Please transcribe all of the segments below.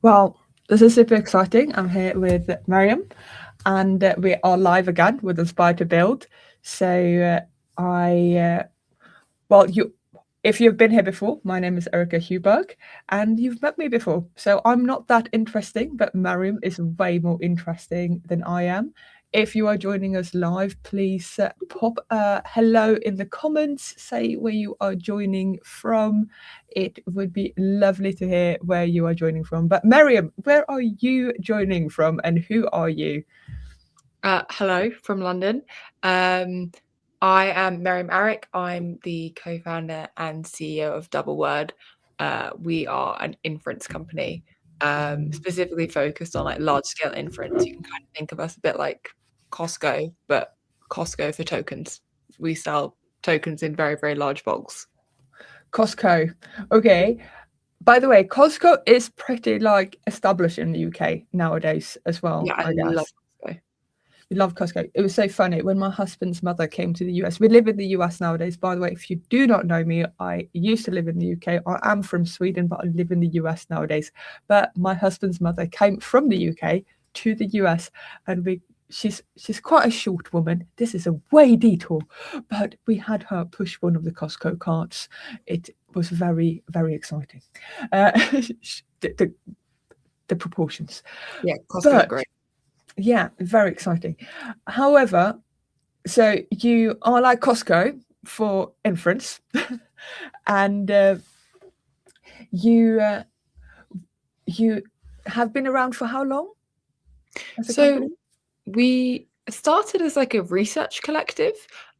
Well, this is super exciting. I'm here with Meryem, and we are live again with Inspire to Build. So well, if you've been here before, my name is Erica Hughberg, and you've met me before. So I'm not that interesting, but Meryem is way more interesting than I am. If you are joining us live, please pop a hello in the comments, say where you are joining from. It would be lovely to hear where you are joining from. But Meryem, where are you joining from and who are you? Hello from London. I am Meryem Arik. I'm the co-founder and CEO of Doubleword. We are an inference company, specifically focused on like large-scale inference. You can kind of think of us a bit like Costco, but Costco for tokens. We sell tokens in very, very large bulks. Costco. Okay. By the way, Costco is pretty like established in the UK nowadays as well, Yeah, I I love guess. Costco. We love Costco. It was so funny when my husband's mother came to the US. We live in the US nowadays. By the way, if you do not know me, I used to live in the UK. I am from Sweden, but I live in the US nowadays. But my husband's mother came from the UK to the US, and she's quite a short woman. This is a way detour, but we had her push one of the Costco carts. It was very, very exciting. Uh, the, the, the proportions. Yeah, Costco's But great. yeah, very exciting. However, so you are like Costco for inference, and you you have been around for how long as a So company? we started as like a research collective,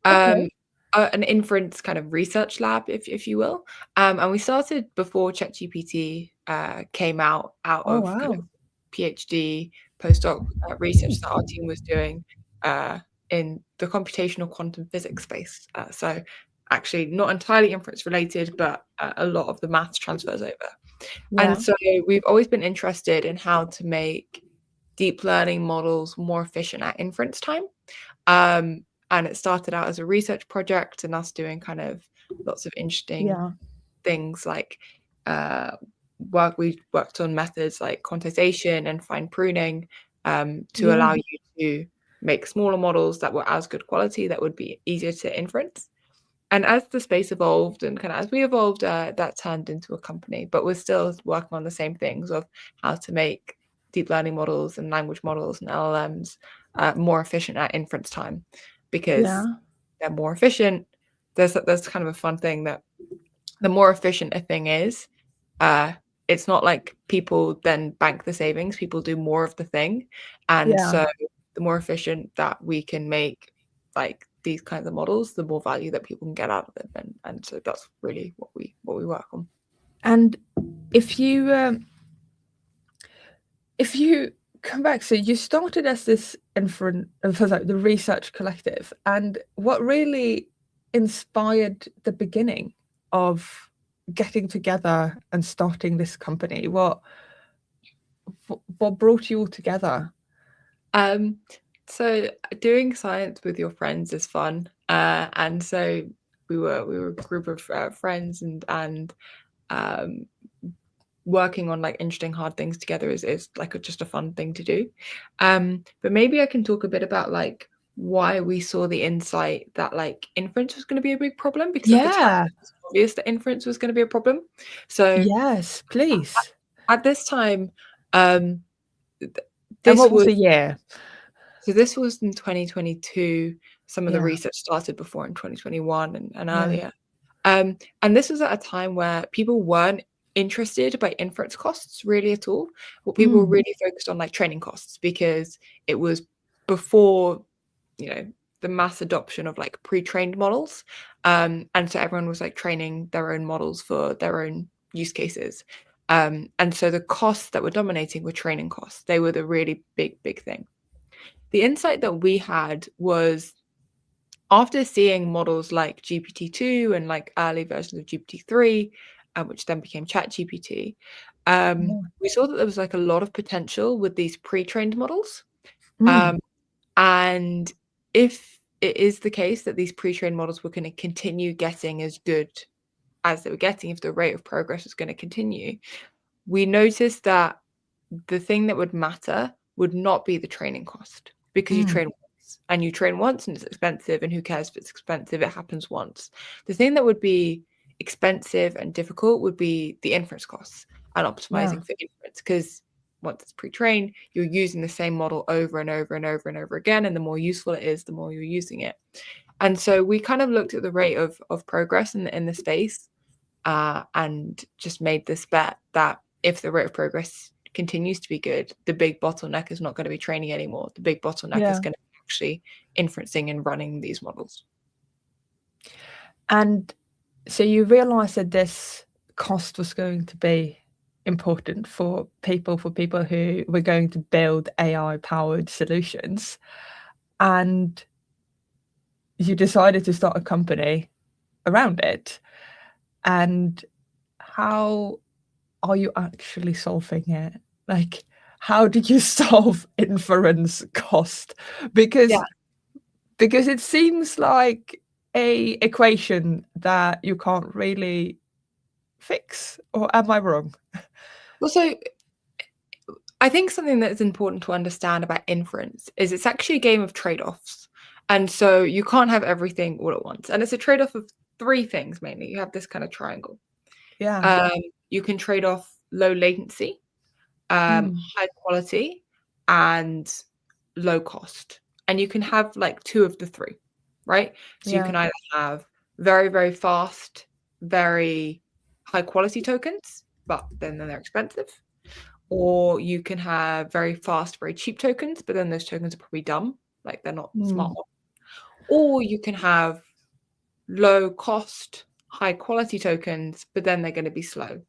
Okay. an inference kind of research lab, if you will. And we started before ChatGPT came out Oh of kind of wow. PhD postdoc research that our team was doing uh, in the computational quantum physics space. So actually not entirely inference related, but a lot of the maths transfers over. And Yeah. so we've always been interested in how to make deep learning models more efficient at inference time. And it started out as a research project and us doing kind of lots of interesting Yeah. things like uh, we worked on methods like quantization and fine pruning to Yeah. allow you to make smaller models that were as good quality that would be easier to inference. And as the space evolved and kind of as we evolved, that turned into a company. But we're still working on the same things of how to make deep learning models and language models and LLMs more efficient at inference time, because Yeah. they're more efficient. There's kind of a fun thing that the more efficient a thing is, uh, it's not like people then bank the savings. People do more of the thing, and Yeah. so the more efficient that we can make like these kinds of models, the more value that people can get out of them, and so that's really what we work on. And if you if you come back, so you started as this inference, the research collective, and what really inspired the beginning of getting together and starting this company? What brought you all together? Um, so doing science with your friends is fun, and so we were a group of friends, and um, working on like interesting hard things together is like just a fun thing to do. But maybe I can talk a bit about like why we saw the insight that like inference was going to be a big problem, because at the time Yeah. it was obvious that inference was going to be a problem. So Yes, please. at this time, um, th- And this what was was the year? this was in 2022. Some of the Yeah. research started before in 2021 and Yeah. earlier. And this was at a time where people weren't interested by inference costs really at all. What people were Mm. really focused on like training costs, because it was before, you know, the mass adoption of like pre-trained models. And so everyone was like training their own models for their own use cases. And so the costs that were dominating were training costs. They were the really big thing. The insight that we had was after seeing models like GPT-2 and like early versions of GPT-3, which then became ChatGPT, Yeah. we saw that there was like a lot of potential with these pre-trained models. Mm. Um, and if it is the case that these pre-trained models were going to continue getting as good as they were getting, if the rate of progress was going to continue, we noticed that the thing that would matter would not be the training cost, because you train once, and you train once and it's expensive, and who cares if it's expensive? It happens once. The thing that would be expensive and difficult would be the inference costs and optimizing for inference, because once it's pre-trained, you're using the same model over and over and over and over again, and the more useful it is, the more you're using it. And so we kind of looked at the rate of progress in the space, and just made this bet that if the rate of progress continues to be good, the big bottleneck is not going to be training anymore. The big bottleneck is going to be actually inferencing and running these models. And so you realized that this cost was going to be important for people who were going to build AI-powered solutions. And you decided to start a company around it. And how are you actually solving it? Like, how did you solve inference cost? Because it seems like a equation that you can't really fix, or am I wrong? Well, so I think something that's important to understand about inference is it's actually a game of trade-offs. And so you can't have everything all at once. And it's a trade-off of three things mainly. You have this kind of triangle. You can trade off low latency, high quality, and low cost. And you can have like two of the three, right? So you can either have very, very fast, very high quality tokens, but then they're expensive. Or you can have very fast, very cheap tokens, but then those tokens are probably dumb, like they're not smart. Or you can have low cost, high quality tokens, but then they're going to be slow.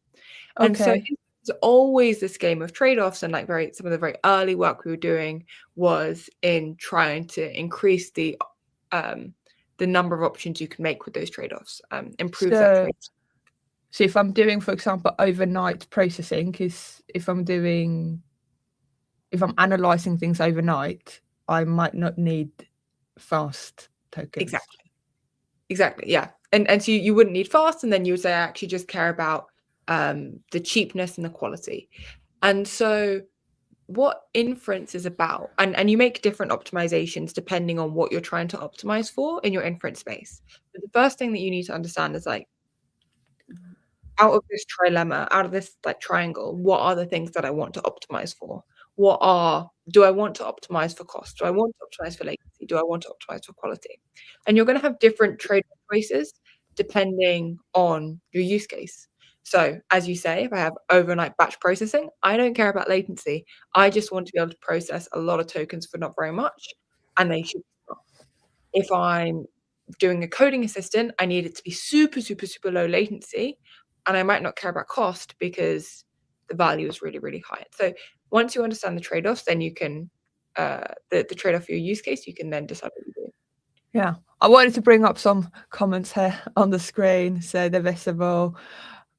And so it's always this game of trade-offs, and like some of the very early work we were doing was in trying to increase the number of options you can make with those trade-offs, improve that trade. So if I'm doing, for example, overnight processing, if I'm analyzing things overnight, I might not need fast tokens. Exactly. Yeah. And so you wouldn't need fast, and then you would say, I actually just care about the cheapness and the quality. And so what inference is about, and you make different optimizations depending on what you're trying to optimize for in your inference space. But the first thing that you need to understand is, like, out of this trilemma, out of this like triangle, what are the things that I want to optimize for? Do I want to optimize for cost? Do I want to optimize for latency? Do I want to optimize for quality? And you're going to have different trade-off choices depending on your use case. So as you say, if I have overnight batch processing, I don't care about latency. I just want to be able to process a lot of tokens for not very much, and they should be fast. If I'm doing a coding assistant, I need it to be super, super, super low latency, and I might not care about cost because the value is really, really high. So once you understand the trade-offs, then you can, the trade-off for your use case, you can then decide what you do. Yeah, I wanted to bring up some comments here on the screen, so they're visible.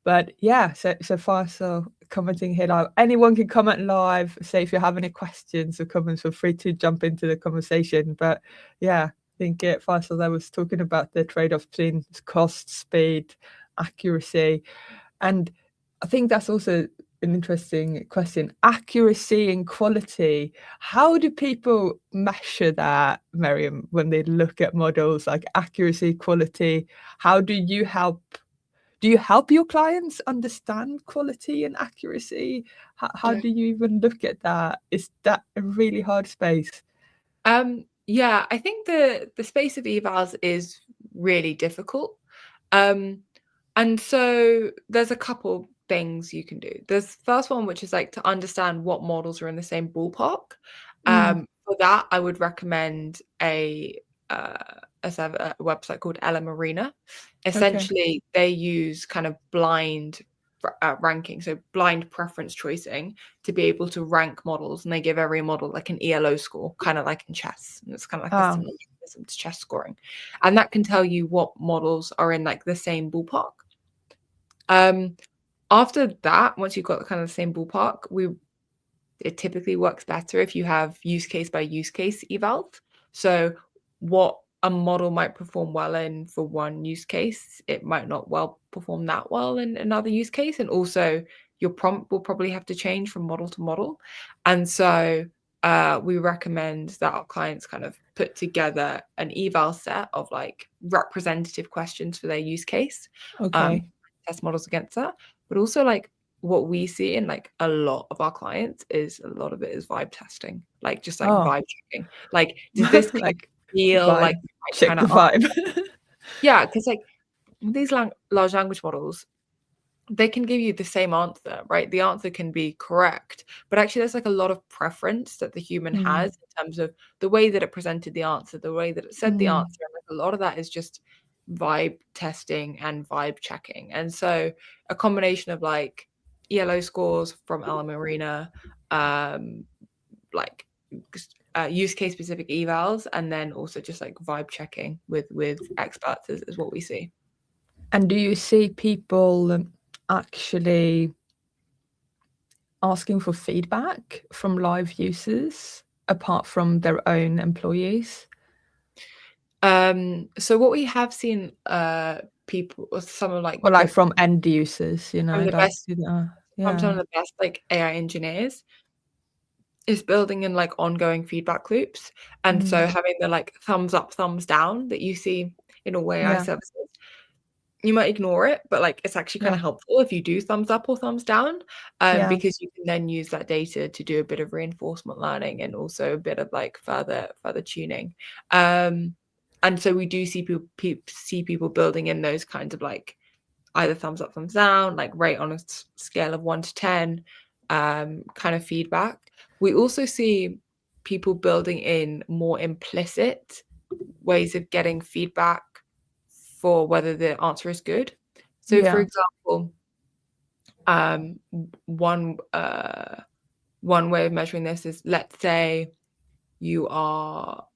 But yeah, so Faisal commenting here live. Anyone can comment live. So if you have any questions or comments, feel free to jump into the conversation. But yeah, I think Faisal there was talking about the trade-off between cost, speed, accuracy. And I think that's also an interesting question. Accuracy and quality. How do people measure that, Meryem, when they look at models like accuracy, quality? How do you help? Do you help your clients understand quality and accuracy? How do you even look at that? Is that a really hard space? Yeah, I think the space of evals is really difficult. And so there's a couple things you can do. There's the first one, which is like to understand what models are in the same ballpark. For that, I would recommend a website called LM Arena. Essentially, they use kind of blind ranking, so blind preference choosing, to be able to rank models, and they give every model like an ELO score, kind of like in chess. And it's kind of like a similar mechanism to chess scoring, and that can tell you what models are in like the same ballpark. After that, once you've got kind of the same ballpark, it typically works better if you have use case by use case evals. So what a model might perform well in for one use case, it might not perform that well in another use case. And also your prompt will probably have to change from model to model. And so we recommend that our clients kind of put together an eval set of like representative questions for their use case, Okay. test models against that. But also like what we see in like a lot of our clients is a lot of it is vibe testing, like just like vibe checking. Like, does this kind of Like feel vibe, like the right check kind the of vibe. yeah, because like these large language models, they can give you the same answer, right? The answer can be correct, but actually there's like a lot of preference that the human has Mm, in terms of the way that it presented the answer, the way that it said the mm, answer. And like a lot of that is just vibe testing and vibe checking. And so a combination of like ELO scores from Ala Marina, like use case specific evals, and then also just like vibe checking with experts is what we see. And do you see people actually asking for feedback from live users apart from their own employees? So what we have seen people or some of like Or like from end users, you know, the like, best from some yeah. of the best like AI engineers is building in like ongoing feedback loops. And so Mm, having the like thumbs up, thumbs down that you see in all AI yeah, services, you might ignore it, but like it's actually kind yeah, of helpful if you do thumbs up or thumbs down, yeah, because you can then use that data to do a bit of reinforcement learning and also a bit of like further tuning. And so we do see people building in those kinds of like either thumbs up, thumbs down, like rate on a scale of 1 to 10, kind of feedback. We also see people building in more implicit ways of getting feedback for whether the answer is good. So, for yeah. example, um, one one way of measuring this is, let's say you are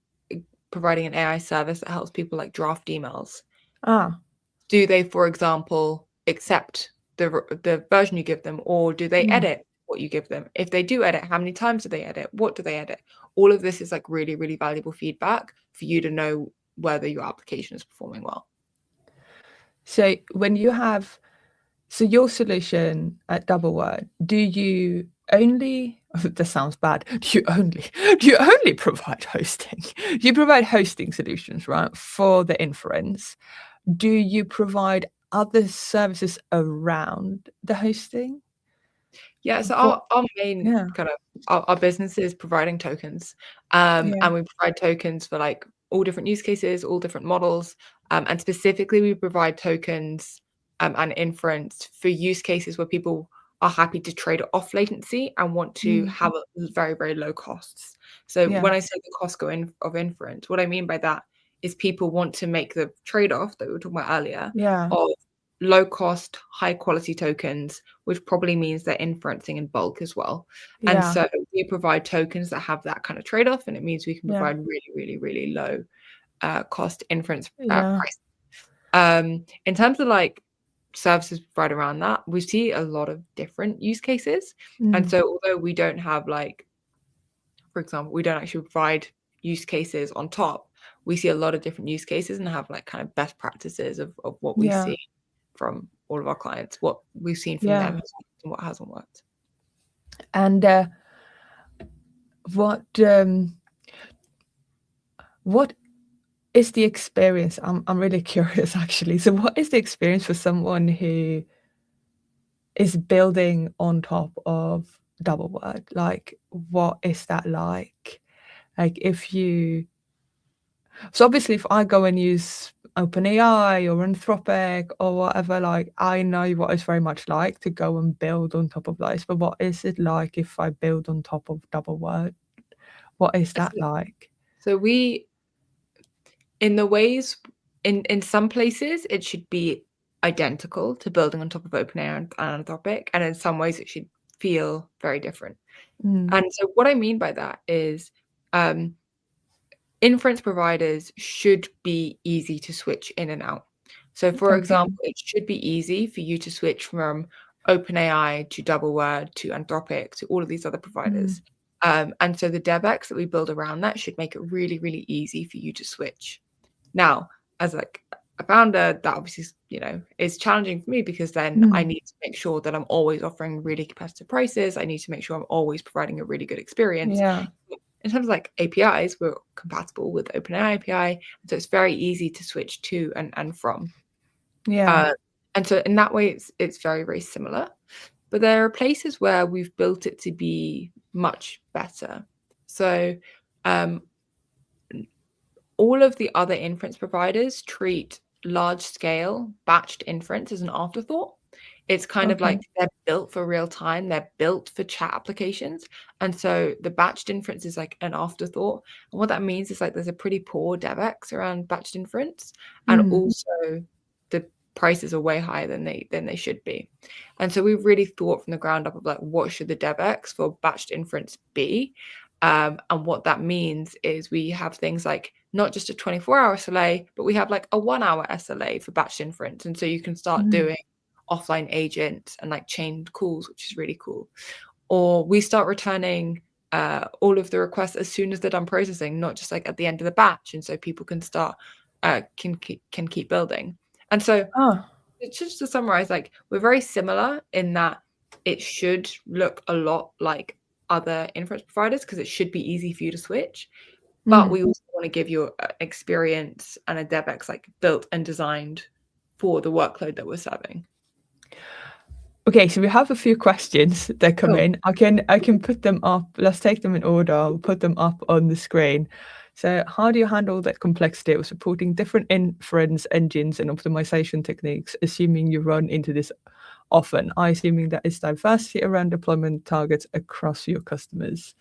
providing an AI service that helps people like draft emails. Ah, Do they, for example, accept the version you give them, or do they mm. edit what you give them? If they do edit, how many times do they edit? What do they edit? All of this is like really, really valuable feedback for you to know whether your application is performing well. So when you have, so your solution at Doubleword, do you only, this sounds bad, do you only provide hosting? You provide hosting solutions, right, for the inference. Do you provide other services around the hosting? Yeah, so What? our main Yeah, kind of our business is providing tokens. yeah. And we provide tokens for like all different use cases, all different models. And specifically we provide tokens and inference for use cases where people are happy to trade off latency and want to Mm, have a very, very low costs. So yeah, when I say the cost of inference, what I mean by that is people want to make the trade-off that we were talking about earlier yeah, of low cost, high quality tokens, which probably means they're inferencing in bulk as well. And yeah, so we provide tokens that have that kind of trade-off, and it means we can yeah, provide really, really, really low cost inference yeah. price. In terms of like services right around that, we see a lot of different use cases. And Mm, so although we don't have like, for example, we don't actually provide use cases on top, we see a lot of different use cases and have like kind of best practices of what we yeah, see from all of our clients, what we've seen from them yeah. has worked and what hasn't worked. And what what is the experience? I'm really curious actually. So what is the experience for someone who is building on top of Doubleword? Like what is that like? Like if you, so obviously if I go and use OpenAI or Anthropic or whatever, like I know what it's very much like to go and build on top of those. But what is it like if I build on top of Doubleword? What is that So, like? so we, in the ways, in some places, it should be identical to building on top of OpenAI and Anthropic, and in some ways, it should feel very different. Mm, And so, what I mean by that is, um, inference providers should be easy to switch in and out. So, for okay. example, it should be easy for you to switch from OpenAI to Doubleword to Anthropic to all of these other Mm, providers. And so the DevX that we build around that should make it really, really easy for you to switch. Now, as like a founder, that obviously, is challenging for me, because then I need to make sure that I'm always offering really competitive prices. I need to make sure I'm always providing a really good experience. Yeah. In terms of like APIs, we're compatible with OpenAI API, so it's very easy to switch to and from. Yeah. And so in that way, it's very, very similar. But there are places where we've built it to be much better. So all of the other inference providers treat large scale batched inference as an afterthought. It's kind of Okay. like they're built for real time, they're built for chat applications. And so the batched inference is like an afterthought. And what that means is like there's a pretty poor DevX around batched inference. And also the prices are way higher than they should be. And so we've really thought from the ground up of like, what should the DevX for batched inference be? And what that means is we have things like not just a 24-hour SLA, but we have like a 1-hour SLA for batch inference. And so you can start doing offline agents and like chained calls, which is really cool. Or we start returning all of the requests as soon as they're done processing, not just like at the end of the batch. And so people can start, can keep building. And so Oh. it's just to summarize, like we're very similar in that it should look a lot like other inference providers, because it should be easy for you to switch. But we also want to give you an experience and a DevX like built and designed for the workload that we're serving. Okay, so we have a few questions that come in. I can put them up. Let's take them in order. I'll put them up on the screen. So how do you handle that complexity of supporting different inference engines and optimization techniques, assuming you run into this often? I assuming that it's diversity around deployment targets across your customers.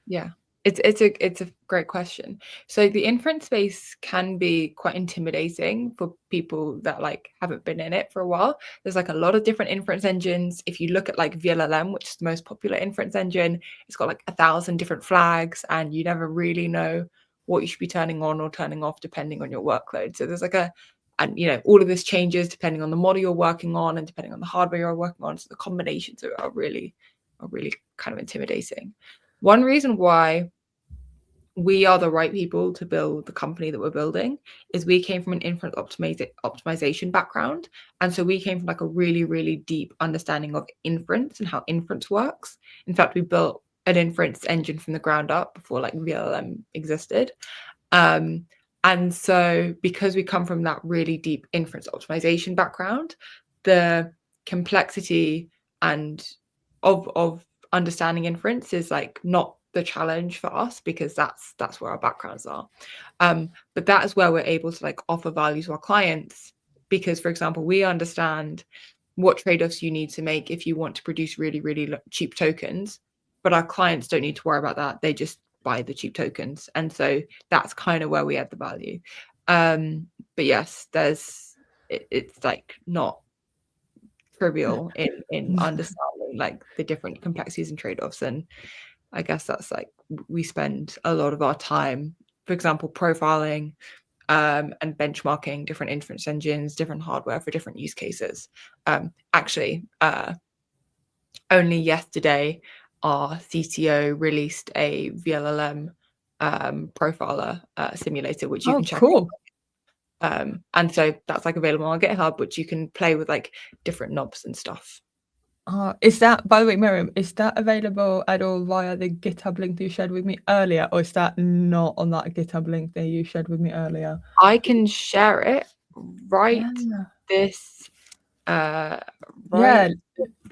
Yeah. It's a great question. So the inference space can be quite intimidating for people that like haven't been in it for a while. There's like a lot of different inference engines. If you look at like VLLM, which is the most popular inference engine, it's got like 1,000 different flags, and you never really know what you should be turning on or turning off depending on your workload. So there's like all of this changes depending on the model you're working on and depending on the hardware you're working on. So the combinations are really kind of intimidating. One reason why we are the right people to build the company that we're building is we came from an inference optimization background. And so we came from like a really, really deep understanding of inference and how inference works. In fact, we built an inference engine from the ground up before like VLLM existed. And so because we come from that really deep inference optimization background, the complexity and of understanding inference is like not the challenge for us, because that's where our backgrounds are. But that is where we're able to like offer value to our clients, because for example, we understand what trade-offs you need to make if you want to produce really, really cheap tokens, but our clients don't need to worry about that. They just buy the cheap tokens. And so that's kind of where we add the value. But yes, it's like not trivial in understanding like the different complexities and trade-offs. And I guess that's like we spend a lot of our time, for example, profiling and benchmarking different inference engines, different hardware for different use cases. Only yesterday, our CTO released a VLLM profiler simulator, which you can check Cool. out. And so that's like available on GitHub, which you can play with like different knobs and stuff. Is that, by the way, Meryem, is that available at all via the GitHub link that you shared with me earlier, or is that not on that GitHub link that you shared with me earlier? I can share it this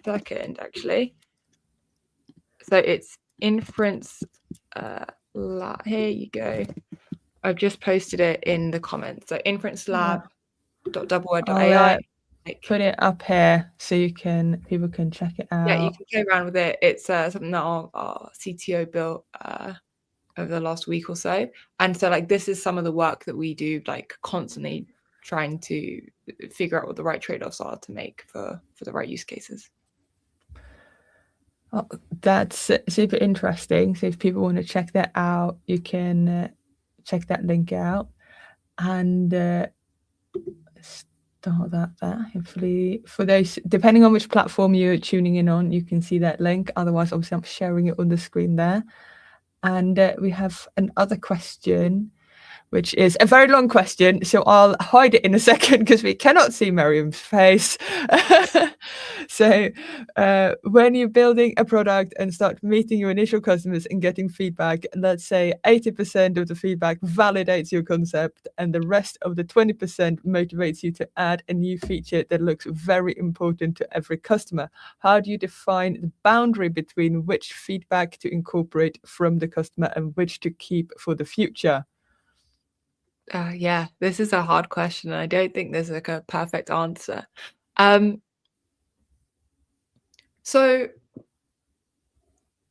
second, actually. So it's inference here you go. I've just posted it in the comments. So inferencelab.doubleword.ai. Put it up here so people can check it out. Yeah, you can play around with it. It's something that our CTO built over the last week or so. And so like this is some of the work that we do, like constantly trying to figure out what the right trade-offs are to make for the right use cases. Oh, that's super interesting. So if people want to check that out, you can check that link out and start that there. Hopefully for those, depending on which platform you're tuning in on, you can see that link. Otherwise, obviously I'm sharing it on the screen there. And we have another question, which is a very long question. So I'll hide it in a second because we cannot see Meryem's face. So when you're building a product and start meeting your initial customers and getting feedback, let's say 80% of the feedback validates your concept and the rest of the 20% motivates you to add a new feature that looks very important to every customer. How do you define the boundary between which feedback to incorporate from the customer and which to keep for the future? Yeah, this is a hard question, and I don't think there's like a perfect answer. Um, so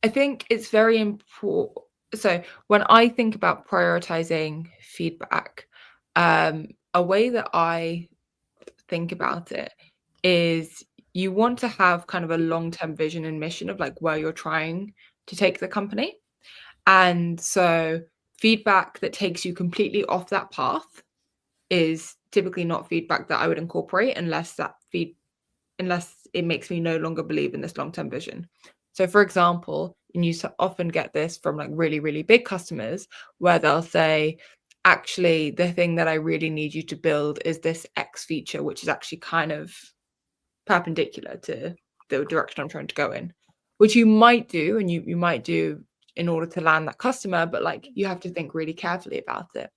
I think it's very important. So when I think about prioritizing feedback, a way that I think about it is you want to have kind of a long-term vision and mission of like where you're trying to take the company. And so feedback that takes you completely off that path is typically not feedback that I would incorporate unless it makes me no longer believe in this long-term vision. So for example, and you often get this from like really, really big customers where they'll say, actually, the thing that I really need you to build is this X feature, which is actually kind of perpendicular to the direction I'm trying to go in, which you might do, and you might do in order to land that customer, but like you have to think really carefully about it.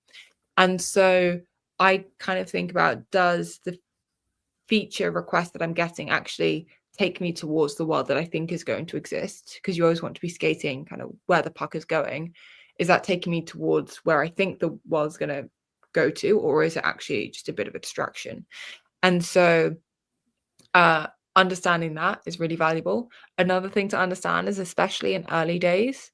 And so I kind of think about, does the feature request that I'm getting actually take me towards the world that I think is going to exist? Because you always want to be skating kind of where the puck is going. Is that taking me towards where I think the world's going to go to, or is it actually just a bit of a distraction? And so understanding that is really valuable. Another thing to understand is, especially in early days,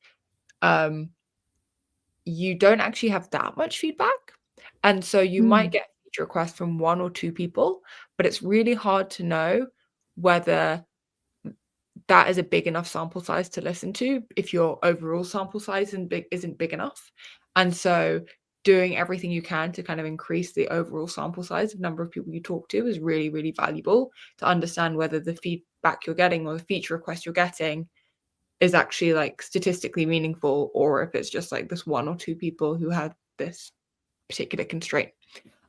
you don't actually have that much feedback. And so you might get feature requests from one or two people, but it's really hard to know whether that is a big enough sample size to listen to if your overall sample size isn't big enough. And so doing everything you can to kind of increase the overall sample size of number of people you talk to is really, really valuable to understand whether the feedback you're getting or the feature request you're getting is actually like statistically meaningful, or if it's just like this one or two people who have this particular constraint.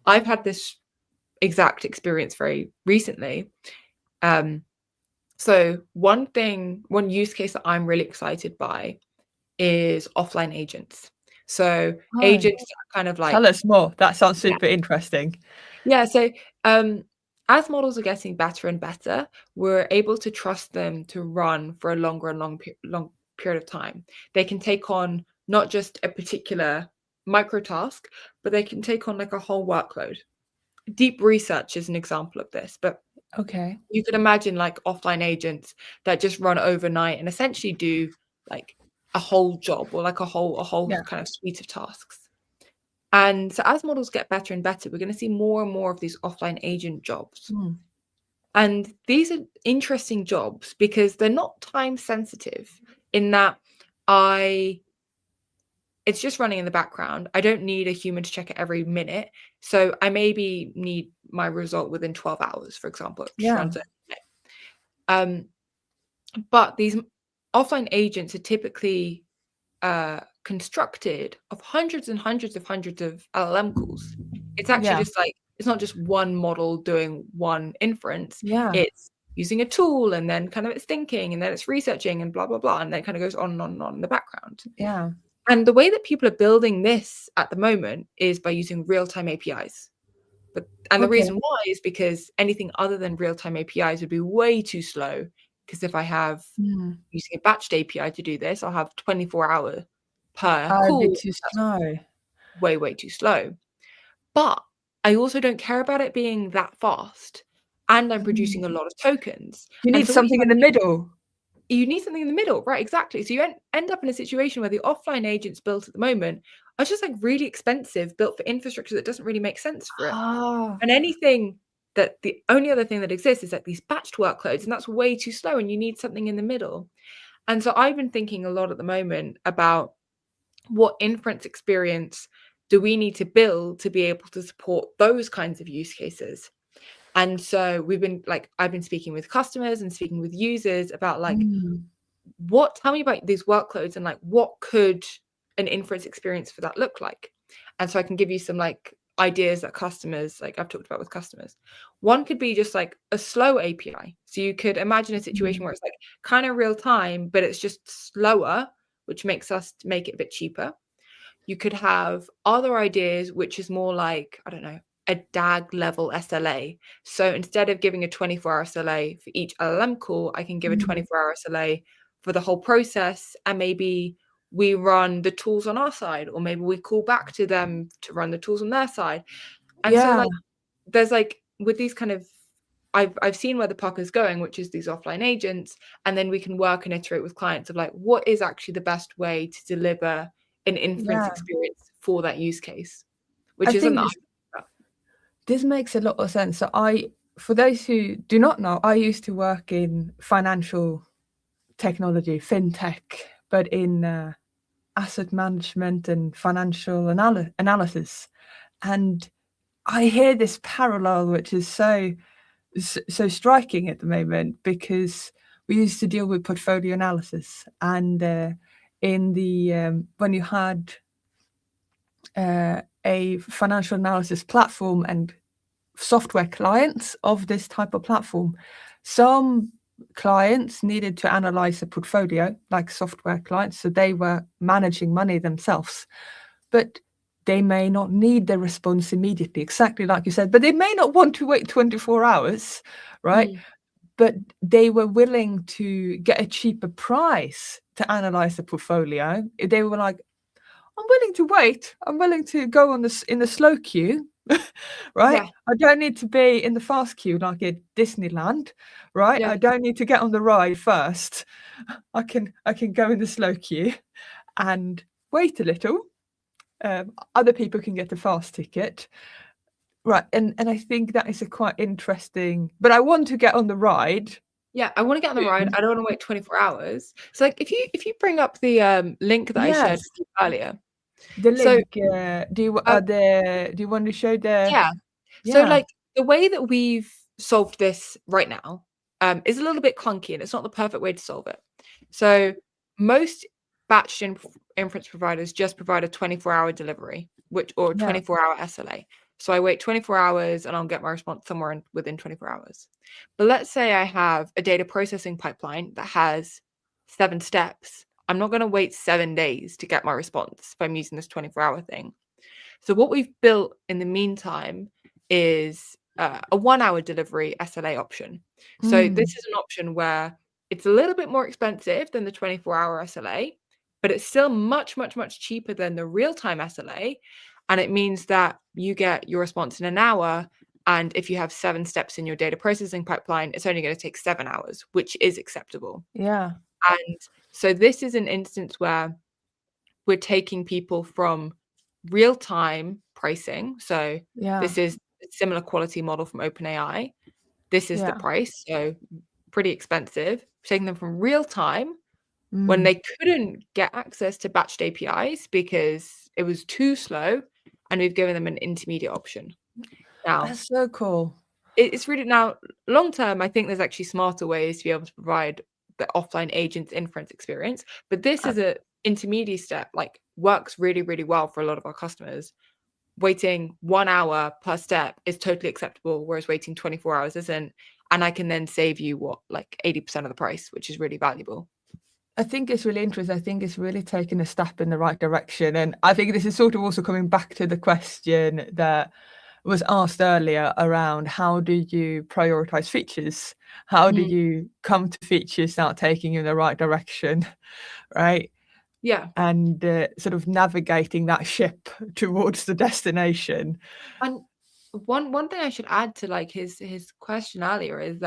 I've had this exact experience very recently. So one use case that I'm really excited by is offline agents. So agents are kind of like, Tell us more. That sounds super interesting. yeah. So as models are getting better and better, we're able to trust them to run for a longer and long period of time. They can take on not just a particular micro task, but they can take on like a whole workload. Deep research is an example of this, but Okay. you could imagine like offline agents that just run overnight and essentially do like a whole job, or like a whole kind of suite of tasks. And so as models get better and better, we're going to see more and more of these offline agent jobs. And these are interesting jobs because they're not time sensitive in that it's just running in the background. I don't need a human to check it every minute. So I maybe need my result within 12 hours, for example. It just runs it. But these offline agents are typically constructed of hundreds of LLM calls. It's actually just like, it's not just one model doing one inference. It's using a tool, and then kind of it's thinking, and then it's researching, and blah, blah, blah. And then it kind of goes on and on and on in the background. And the way that people are building this at the moment is by using real-time APIs. The reason why is because anything other than real-time APIs would be way too slow. Because if I have using a batched API to do this, I'll have 24-hour per call. Too slow. Way, way too slow. But I also don't care about it being that fast. And I'm producing a lot of tokens. You need something in the middle. You need something in the middle, right? Exactly. So you end up in a situation where the offline agents built at the moment are just like really expensive, built for infrastructure that doesn't really make sense for it. And the only other thing that exists is like these batched workloads, and that's way too slow, and you need something in the middle. And so I've been thinking a lot at the moment about what inference experience do we need to build to be able to support those kinds of use cases. And so I've been speaking with customers and speaking with users about like, tell me about these workloads, and like, what could an inference experience for that look like? And so I can give you some like ideas that customers, like I've talked about with customers. One could be just like a slow API. So you could imagine a situation where it's like kind of real time, but it's just slower, which makes us make it a bit cheaper. You could have other ideas, which is more like, I don't know, a DAG level SLA. So instead of giving a 24-hour SLA for each LLM call, I can give a 24-hour SLA for the whole process. And maybe we run the tools on our side, or maybe we call back to them to run the tools on their side. And so like there's like with these kind of I've seen where the puck is going, which is these offline agents, and then we can work and iterate with clients of like what is actually the best way to deliver an inference experience for that use case, which isn't that. This makes a lot of sense. So for those who do not know, I used to work in financial technology, fintech, but in asset management and financial analysis. And I hear this parallel, which is so striking at the moment, because we used to deal with portfolio analysis, and in the when you had a financial analysis platform and software clients of this type of platform, some clients needed to analyze a portfolio like software clients, so they were managing money themselves, but they may not need the response immediately, exactly like you said, but they may not want to wait 24 hours, right? But they were willing to get a cheaper price to analyze the portfolio. They were like, I'm willing to wait. I'm willing to go in the slow queue, right? Yeah. I don't need to be in the fast queue like at Disneyland, right? Yeah. I don't need to get on the ride first. I can go in the slow queue and wait a little. Other people can get a fast ticket, right? And I think that is a quite interesting. But I want to get on the ride. Yeah, I want to get on the ride. I don't want to wait 24 hours. So like if you bring up the link that I shared with you earlier. The link. So, do you want to show the? Yeah. So like the way that we've solved this right now is a little bit clunky, and it's not the perfect way to solve it. So most batch inference providers just provide a 24-hour delivery, or 24-hour SLA. So I wait 24 hours and I'll get my response somewhere within 24 hours. But let's say I have a data processing pipeline that has 7 steps. I'm not going to wait 7 days to get my response if I'm using this 24-hour thing. So what we've built in the meantime is a 1-hour delivery SLA option. So this is an option where it's a little bit more expensive than the 24-hour SLA, but it's still much, much, much cheaper than the real-time SLA. And it means that you get your response in an hour. And if you have 7 steps in your data processing pipeline, it's only going to take 7 hours, which is acceptable. Yeah. And so this is an instance where we're taking people from real-time pricing. So this is a similar quality model from OpenAI. This is the price. So pretty expensive. Taking them from real-time when they couldn't get access to batched APIs because it was too slow, and we've given them an intermediate option. Now, that's so cool. It's really now long term. I think there's actually smarter ways to be able to provide the offline agents inference experience, but this is a intermediate step. Like works really, really well for a lot of our customers. Waiting 1 hour per step is totally acceptable, whereas waiting 24 hours isn't. And I can then save you like 80% of the price, which is really valuable. I think it's really interesting. I think it's really taking a step in the right direction. And I think this is sort of also coming back to the question that was asked earlier around how do you prioritize features? How do you come to features that are taking you in the right direction, right? Yeah. And sort of navigating that ship towards the destination. And one thing I should add to like his question earlier is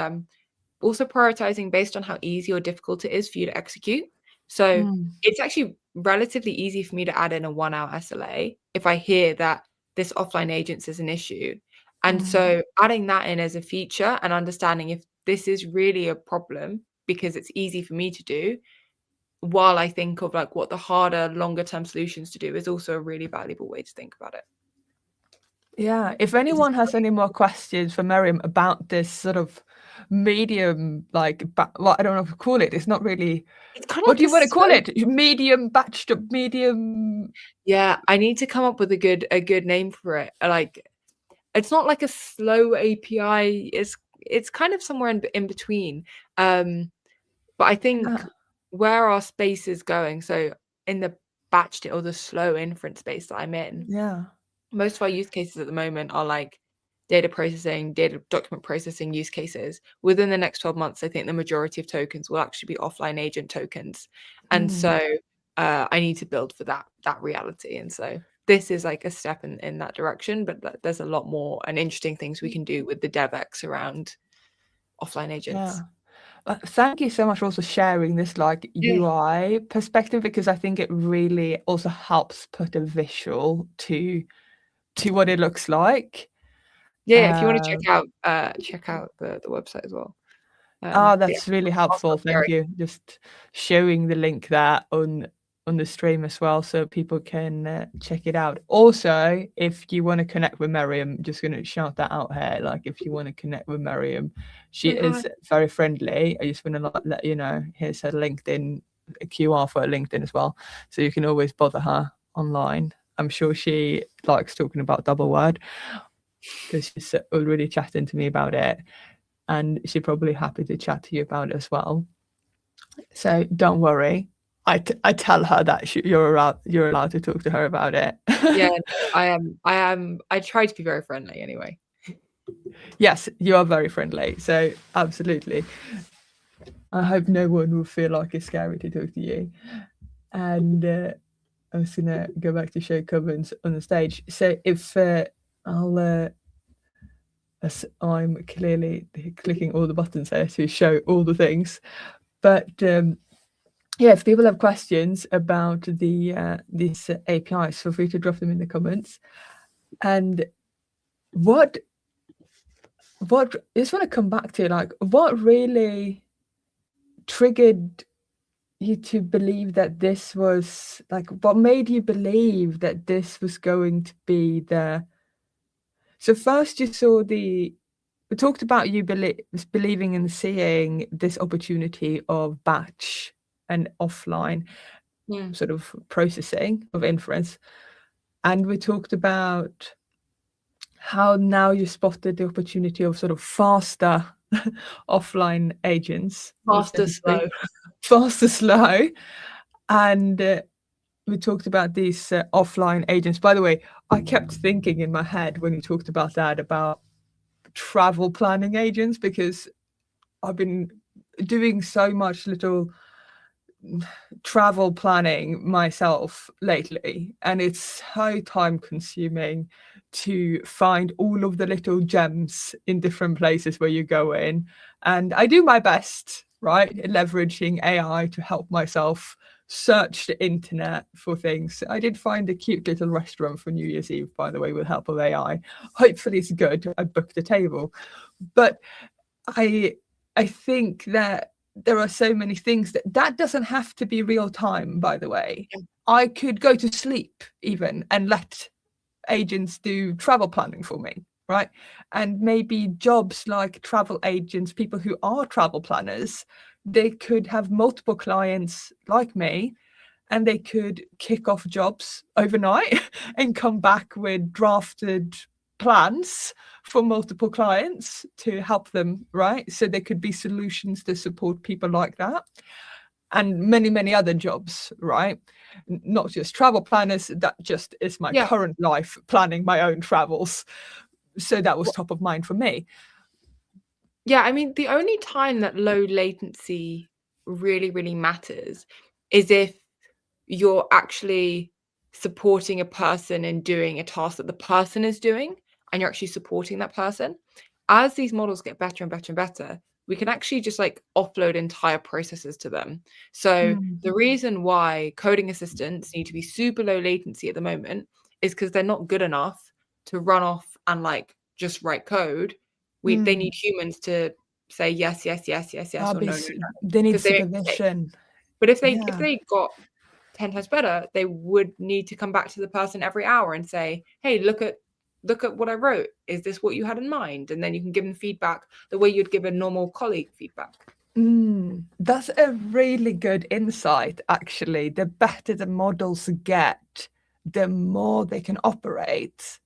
also prioritizing based on how easy or difficult it is for you to execute. So it's actually relatively easy for me to add in a 1-hour SLA if I hear that this offline agents is an issue. And so adding that in as a feature and understanding if this is really a problem because it's easy for me to do, while I think of like what the harder, longer term solutions to do is also a really valuable way to think about it. Yeah. If anyone has any more questions for Meryem about this sort of medium, like, well, I don't know what to call it. It's not really. It's kind of What like do you a want to call slow. it? Medium batched up, medium. Yeah, I need to come up with a good name for it. Like, it's not like a slow API. It's kind of somewhere in between. But I think where our space is going, so in the batched or the slow inference space that I'm in, Yeah. most of our use cases at the moment are like data processing, data document processing use cases. Within the next 12 months, I think the majority of tokens will actually be offline agent tokens. And so I need to build for that reality. And so this is like a step in that direction, but there's a lot more and interesting things we can do with the DevX around offline agents. Thank you so much for also sharing this like UI perspective, because I think it really also helps put a visual to what it looks like. Yeah, if you want to check out the website as well. That's really helpful. Thank you. Just showing the link there on the stream as well, so people can check it out. Also, if you want to connect with Meryem, just going to shout that out here. Like, if you want to connect with Meryem, she is very friendly. I just want to let you know. Here's her LinkedIn, a QR for her LinkedIn as well, so you can always bother her online. I'm sure she likes talking about Doubleword because she's already chatting to me about it. And she's probably happy to chat to you about it as well. So don't worry. I tell her that you're allowed to talk to her about it. Yeah, I am. I try to be very friendly anyway. Yes, you are very friendly. So absolutely. I hope no one will feel like it's scary to talk to you. And I was gonna go back to show comments on the stage. So if I'm clearly clicking all the buttons there to show all the things, but yeah, if people have questions about these APIs, feel free to drop them in the comments. And what I just want to come back to, like, what really triggered you to believe that this was, like, what made you believe that this was going to be so first you saw we talked about you believing and seeing this opportunity of batch and offline sort of processing of inference. And we talked about how now you spotted the opportunity of sort of faster offline agents. Faster, slow. Faster, slow. And we talked about these offline agents. By the way, I kept thinking in my head when you talked about that, about travel planning agents, because I've been doing so much little travel planning myself lately, and it's so time consuming to find all of the little gems in different places where you go in. And I do my best, right, leveraging AI to help myself search the internet for things. I did find a cute little restaurant for New Year's Eve, by the way, with help of AI. Hopefully it's good. I booked a table. But I think that there are so many things that doesn't have to be real time, by the way. I could go to sleep even and let agents do travel planning for me, right? And maybe jobs like travel agents, people who are travel planners, they could have multiple clients like me, and they could kick off jobs overnight and come back with drafted plans for multiple clients to help them, right? So there could be solutions to support people like that, and many, many other jobs, right? Not just travel planners. That just is my current life, planning my own travels. So that was top of mind for me. Yeah, I mean, the only time that low latency really, really matters is if you're actually supporting a person in doing a task that the person is doing, and you're actually supporting that person. As these models get better and better and better, we can actually just like offload entire processes to them. So the reason why coding assistants need to be super low latency at the moment is because they're not good enough to run off and like just write code. They need humans to say yes, yes, yes, yes, yes, or no, no, no. They need supervision. But if they got 10 times better, they would need to come back to the person every hour and say, hey, look at look at what I wrote. Is this what you had in mind? And then you can give them feedback the way you'd give a normal colleague feedback. That's a really good insight, actually. The better the models get, the more they can operate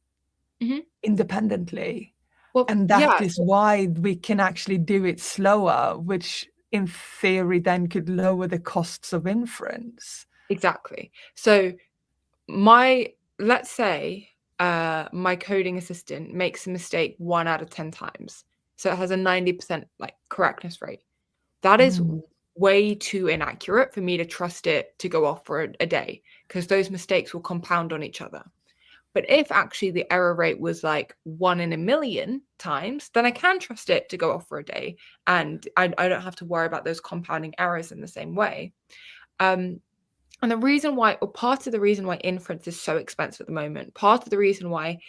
independently. Well, And that is why we can actually do it slower, which in theory then could lower the costs of inference. Exactly. So let's say my coding assistant makes a mistake 1 out of 10 times. So it has a 90% like correctness rate. That is way too inaccurate for me to trust it to go off for a day, because those mistakes will compound on each other. But if actually the error rate was like 1 in a million times, then I can trust it to go off for a day. And I don't have to worry about those compounding errors in the same way. And the reason why, or part of the reason why inference is so expensive at the moment, part of the reason why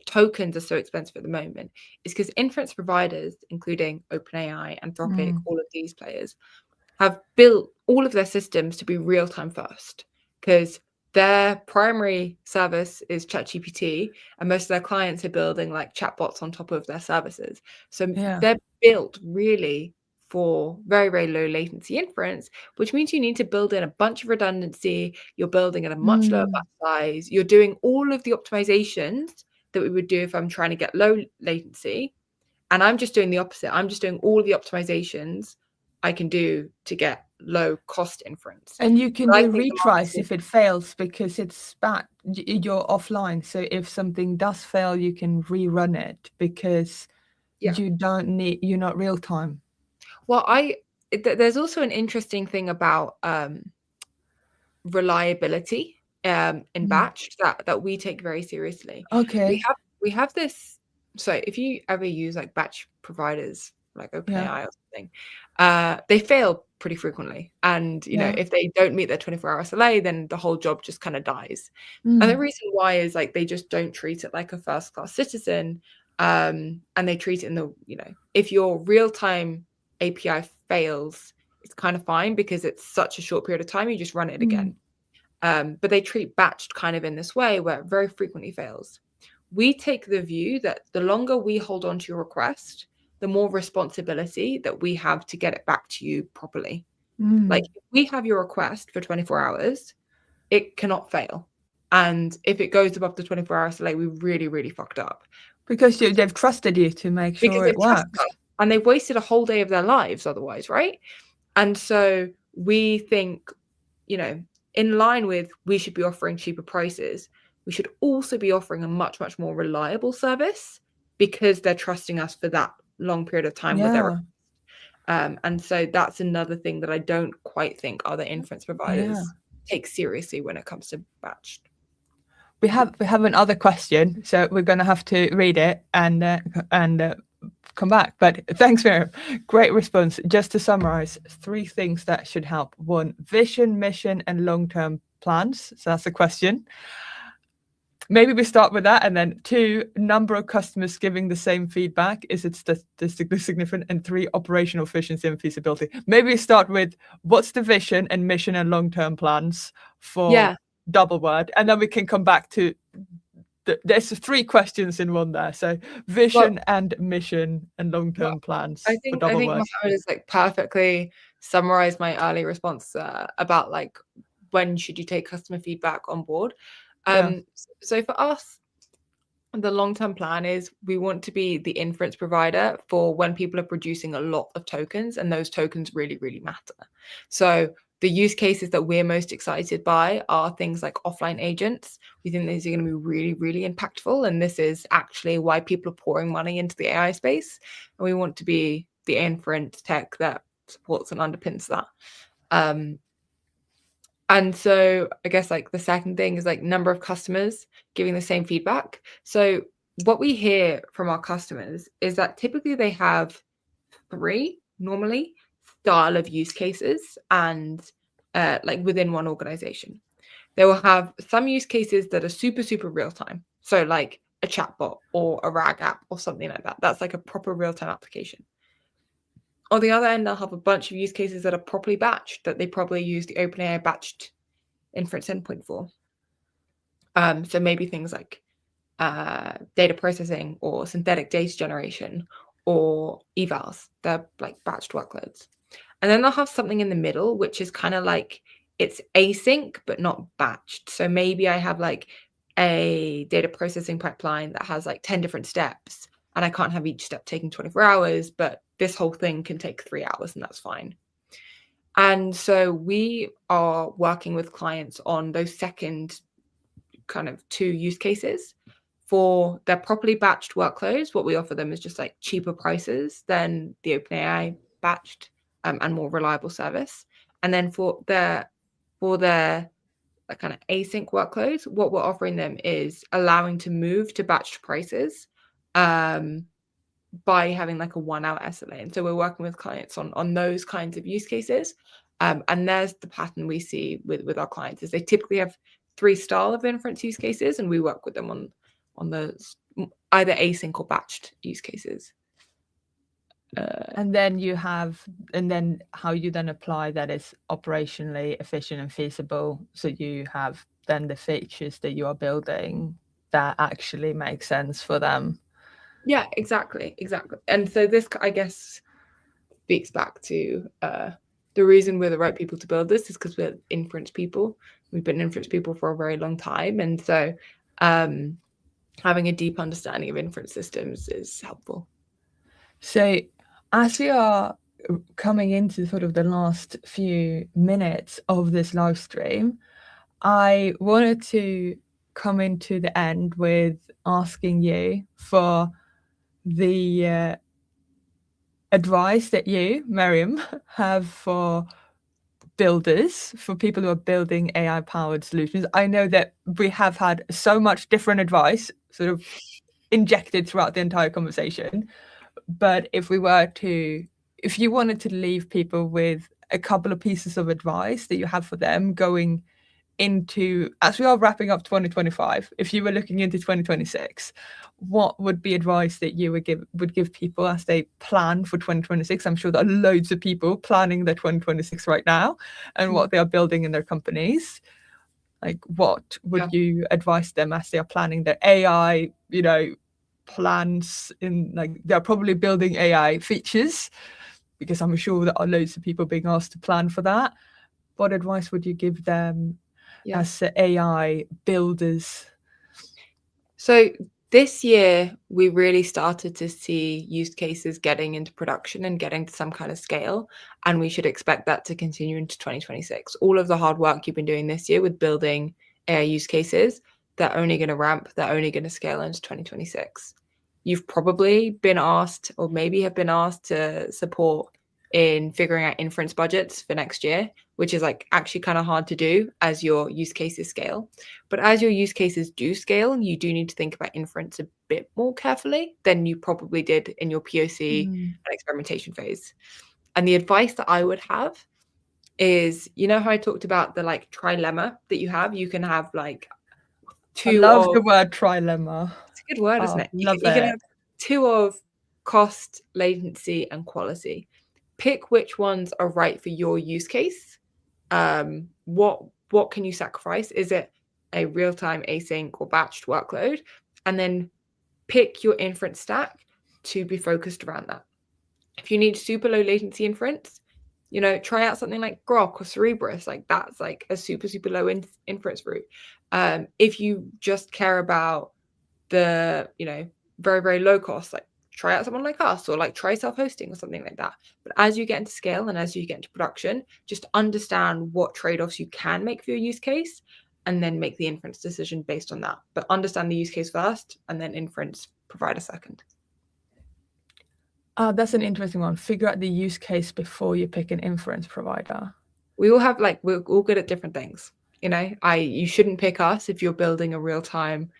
tokens are so expensive at the moment is because inference providers, including OpenAI, Anthropic, all of these players, have built all of their systems to be real-time first, because their primary service is ChatGPT, and most of their clients are building like chatbots on top of their services. So they're built really for very, very low latency inference, which means you need to build in a bunch of redundancy. You're building at a much lower batch size. You're doing all of the optimizations that we would do if I'm trying to get low latency. And I'm just doing the opposite. I'm just doing all of the optimizations I can do to get low cost inference. And you can do retries if it fails, because it's bad. You're offline. So if something does fail, you can rerun it, because you don't need, you're not real time. Well, there's also an interesting thing about reliability in batch that we take very seriously. Okay. We have this. So if you ever use like batch providers like OpenAI or something, they fail pretty frequently. And if they don't meet their 24-hour SLA, then the whole job just kind of dies. And the reason why is like they just don't treat it like a first-class citizen. And they treat it in the, if your real-time API fails, it's kind of fine because it's such a short period of time, you just run it again. But they treat batched kind of in this way where it very frequently fails. We take the view that the longer we hold on to your request, the more responsibility that we have to get it back to you properly. Like if we have your request for 24 hours, it cannot fail. And if it goes above the 24-hour SLA, we really, really fucked up. Because they've trusted you to make sure it works. And they've wasted a whole day of their lives otherwise, right? And so we think, in line with we should be offering cheaper prices, we should also be offering a much, much more reliable service because they're trusting us for that long period of time with their and so that's another thing that I don't quite think other inference providers take seriously when it comes to batched. We have another question, so we're going to have to read it and come back. But thanks, Meryem. Great response. Just to summarize, 3 things that should help. 1, vision, mission, and long-term plans. So that's a question. Maybe we start with that, and then 2, number of customers giving the same feedback. Is it statistically significant? And 3, operational efficiency and feasibility. Maybe we start with what's the vision and mission and long-term plans for Doubleword, and then we can come back to there's 3 questions in one there. So vision and mission and long-term plans. I think Mohammed has like perfectly summarized my early response about like when should you take customer feedback on board. So for us, the long-term plan is we want to be the inference provider for when people are producing a lot of tokens, and those tokens really, really matter. So the use cases that we're most excited by are things like offline agents. We think these are going to be really, really impactful. And this is actually why people are pouring money into the AI space. And we want to be the inference tech that supports and underpins that. And so I guess like the second thing is like number of customers giving the same feedback. So what we hear from our customers is that typically they have 3 normally style of use cases and like within one organization. They will have some use cases that are super, super real time. So like a chatbot or a RAG app or something like that. That's like a proper real-time application. On the other end, they'll have a bunch of use cases that are properly batched, that they probably use the OpenAI batched inference endpoint for. So maybe things like data processing or synthetic data generation or evals. They're like batched workloads. And then they'll have something in the middle, which is kind of like it's async, but not batched. So maybe I have like a data processing pipeline that has like 10 different steps, and I can't have each step taking 24 hours, but this whole thing can take 3 hours, and that's fine. And so we are working with clients on those second kind of 2 use cases. For their properly batched workloads, what we offer them is just like cheaper prices than the OpenAI batched and more reliable service. And then for their kind of async workloads, what we're offering them is allowing to move to batched prices by having like a 1-hour SLA. And so we're working with clients on those kinds of use cases. And there's the pattern we see with our clients is they typically have 3 style of inference use cases, and we work with them on those either async or batched use cases. And then how you then apply that is operationally efficient and feasible. So you have then the features that you are building that actually make sense for them. Yeah, exactly. And so this, I guess, speaks back to the reason we're the right people to build this is because we're inference people. We've been inference people for a very long time. And so having a deep understanding of inference systems is helpful. So as we are coming into sort of the last few minutes of this live stream, I wanted to come into the end with asking you for the advice that you, Meryem, have for builders, for people who are building AI-powered solutions. I know that we have had so much different advice sort of injected throughout the entire conversation. But if you wanted to leave people with a couple of pieces of advice that you have for them going into, as we are wrapping up 2025, if you were looking into 2026, what would be advice that you would give people as they plan for 2026? I'm sure there are loads of people planning their 2026 right now and what they are building in their companies. Like, what would you advise them as they are planning their AI, plans in, like, they're probably building AI features, because I'm sure there are loads of people being asked to plan for that. What advice would you give them as AI builders? So this year, we really started to see use cases getting into production and getting to some kind of scale, and we should expect that to continue into 2026. All of the hard work you've been doing this year with building AI use cases, they're only going to ramp, they're only going to scale into 2026. You've probably been asked, or maybe have been asked, to support in figuring out inference budgets for next year, which is like actually kind of hard to do as your use cases scale. But as your use cases do scale, you do need to think about inference a bit more carefully than you probably did in your POC and experimentation phase. And the advice that I would have is, you know how I talked about the like trilemma that you have? You can have like two I love of... the word trilemma. It's a good word, isn't it? Love You can it. have 2 of cost, latency, and quality. Pick which ones are right for your use case. What can you sacrifice? Is it a real-time async or batched workload? And then pick your inference stack to be focused around that. If you need super low latency inference, try out something like Grok or Cerebrus. Like that's like a super low inference route. If you just care about the very, very low cost, like try out someone like us, or like try self-hosting or something like that. But as you get into scale and as you get into production, just understand what trade-offs you can make for your use case and then make the inference decision based on that. But understand the use case first and then inference provider second. That's an interesting one. Figure out the use case before you pick an inference provider. We're all good at different things. You shouldn't pick us if you're building a real-time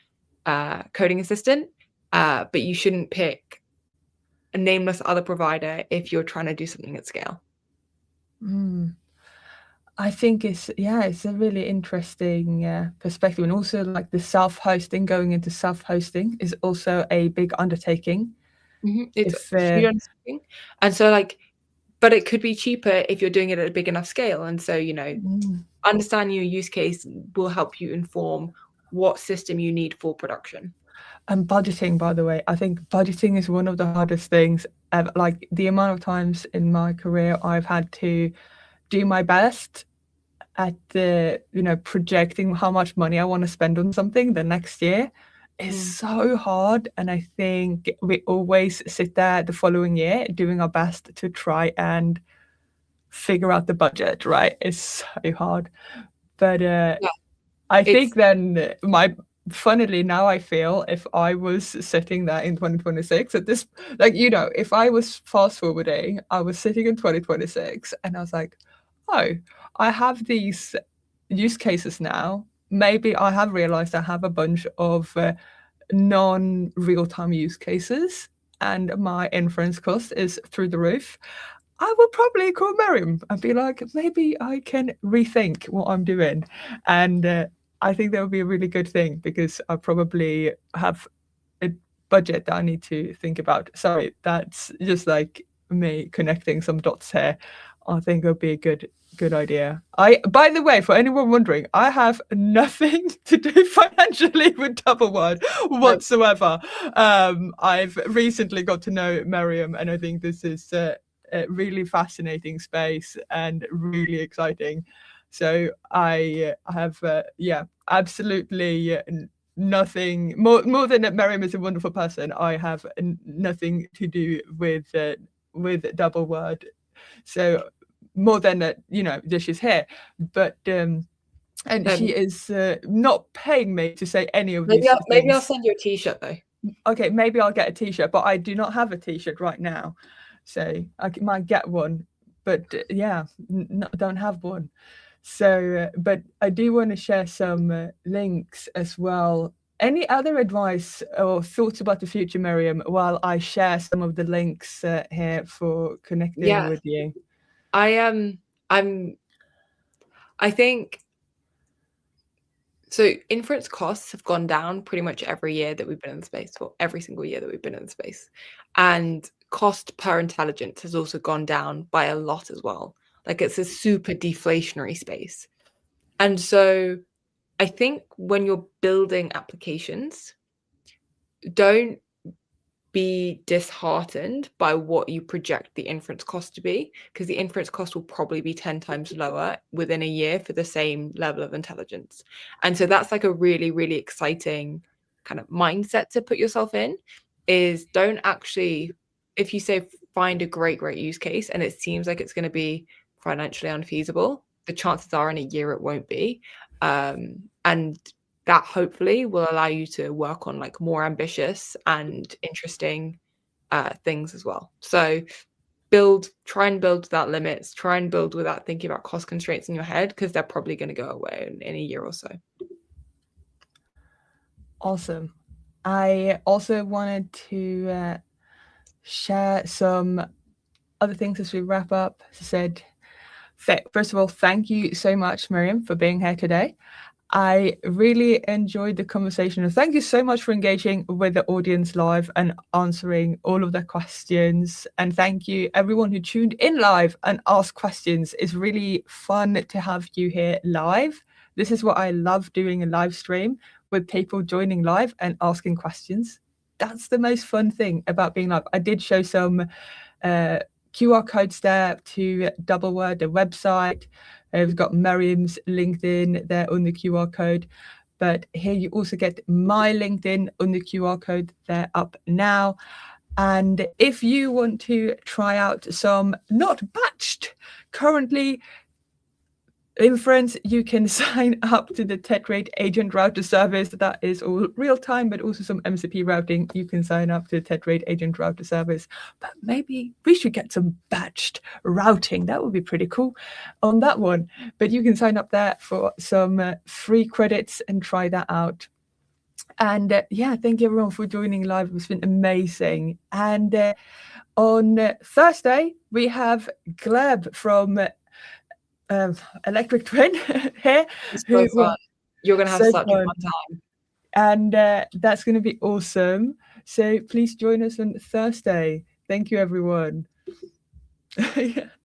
coding assistant, but you shouldn't pick a nameless other provider if you're trying to do something at scale. I think it's a really interesting perspective. And also like the self-hosting, going into self-hosting is also a big undertaking. It's a huge undertaking. And so but it could be cheaper if you're doing it at a big enough scale. And so, understanding your use case will help you inform what system you need for production. And budgeting, by the way, I think budgeting is one of the hardest things. Like the amount of times in my career I've had to do my best at the, projecting how much money I want to spend on something the next year is so hard. And I think we always sit there the following year doing our best to try and figure out the budget, right? It's so hard. But I think then funnily now I feel if I was sitting there in 2026 at this, like, if I was fast forwarding, I was sitting in 2026 and I was like, oh, I have these use cases now. Maybe I have realized I have a bunch of non-real-time use cases and my inference cost is through the roof. I would probably call Meryem and be like, maybe I can rethink what I'm doing. And I think that would be a really good thing because I probably have a budget that I need to think about. Sorry, that's just like me connecting some dots here. I think it would be a good idea. By the way, for anyone wondering, I have nothing to do financially with Doubleword whatsoever. I've recently got to know Meryem, and I think this is a really fascinating space and really exciting. So I have, absolutely nothing more than that. Meryem is a wonderful person. I have nothing to do with Doubleword. So more than that, that she's here, but and she is not paying me to say any of these things. Maybe I'll send you a t-shirt though. Okay, maybe I'll get a t-shirt, but I do not have a t-shirt right now, so I might get one. But don't have one. So, but I do want to share some links as well. Any other advice or thoughts about the future, Meryem, while I share some of the links here for connecting with you? I think so. Inference costs have gone down pretty much every year that we've been in the space, or every single year that we've been in the space, and cost per intelligence has also gone down by a lot as well. Like it's a super deflationary space, and so I think when you're building applications, don't be disheartened by what you project the inference cost to be, because the inference cost will probably be 10 times lower within a year for the same level of intelligence. And so that's like a really, really exciting kind of mindset to put yourself in, is don't actually, if you say find a great use case and it seems like it's going to be financially unfeasible, the chances are in a year it won't be. And that hopefully will allow you to work on like more ambitious and interesting things as well. So try and build without limits, try and build without thinking about cost constraints in your head, because they're probably going to go away in a year or so. Awesome. I also wanted to share some other things as we wrap up. As I said, first of all, thank you so much, Meryem, for being here today. I really enjoyed the conversation, and thank you so much for engaging with the audience live and answering all of their questions. And thank you everyone who tuned in live and asked questions. It's really fun to have you here live. This is what I love doing, a live stream with people joining live and asking questions. That's the most fun thing about being live. I did show some QR codes there to Doubleword, the website. We've got Meryem's LinkedIn there on the QR code. But here you also get my LinkedIn on the QR code there up now. And if you want to try out some not batched, currently inference, you can sign up to the Tetrate Agent Router service. That is all real time, but also some MCP routing. You can sign up to the Tetrate Agent Router service. But maybe we should get some batched routing. That would be pretty cool on that one. But you can sign up there for some free credits and try that out. And thank you everyone for joining live. It's been amazing. And on Thursday, we have Gleb from Electric Twin here. So fun. You're going to have such a fun time. And that's going to be awesome. So please join us on Thursday. Thank you, everyone.